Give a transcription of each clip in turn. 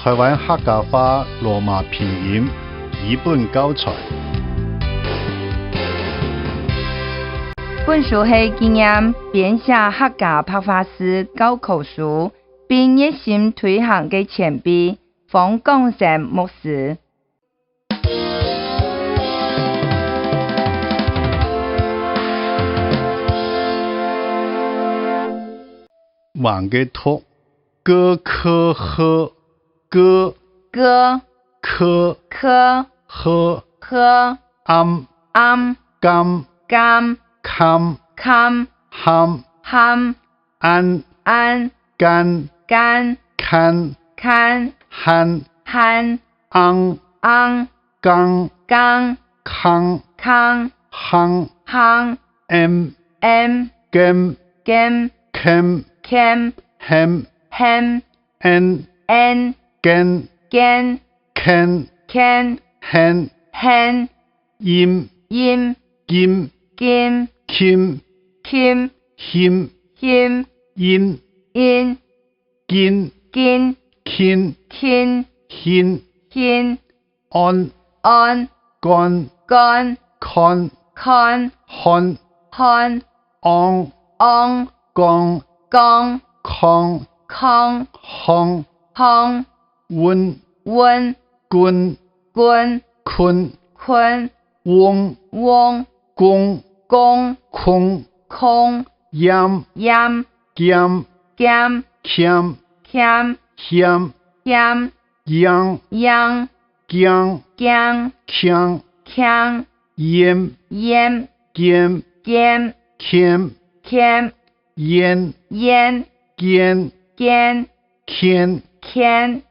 台湾客家话罗马拼音译本教材。本书是经验编写客家白话诗教科书，并热心推行嘅前辈方广成牧师。玩嘅托歌科呵歌歌科科呵科暗甘甘甘堪堪ham 安干干看憨昂刚康夯 M gem kem hem n gen ken hen yim kim kim him in gin kin hin on gon con hon ong gong kong hong wun gun kun wong gong kung yam giam kiam hiam yang giang kiang yem giem kiem yen gien kien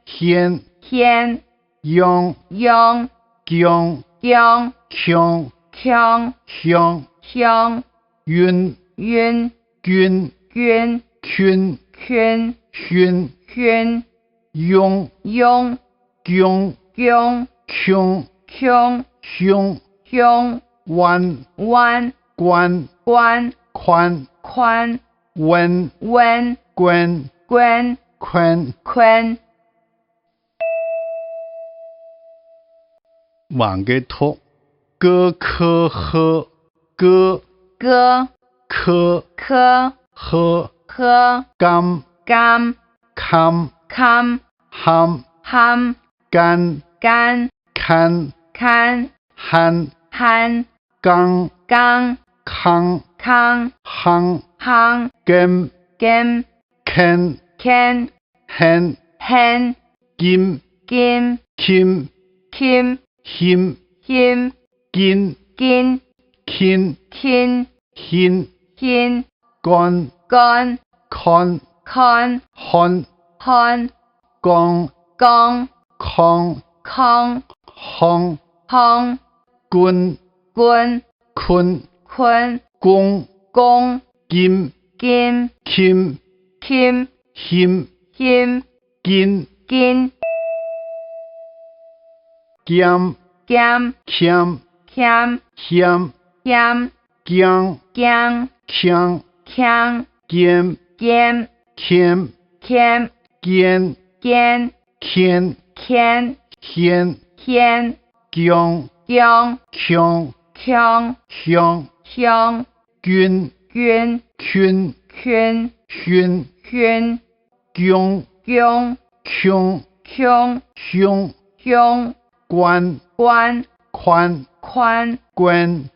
hien yong gyong kyong hyong yun gyun kyun hyun yong gyong kyong hyong wan guan kwan wen gwen kwen玩嘅托歌科呵歌科呵甘堪ham干看憨刚康gem ken hen kim him gin hin gon con hon gong kong hong gun kun gong kim him gin giam kiam hiam giang kiang giem kiem gien kien hien gyong kyong hyong gyun kyun hyun gyong kyong hyong guan kwan gwen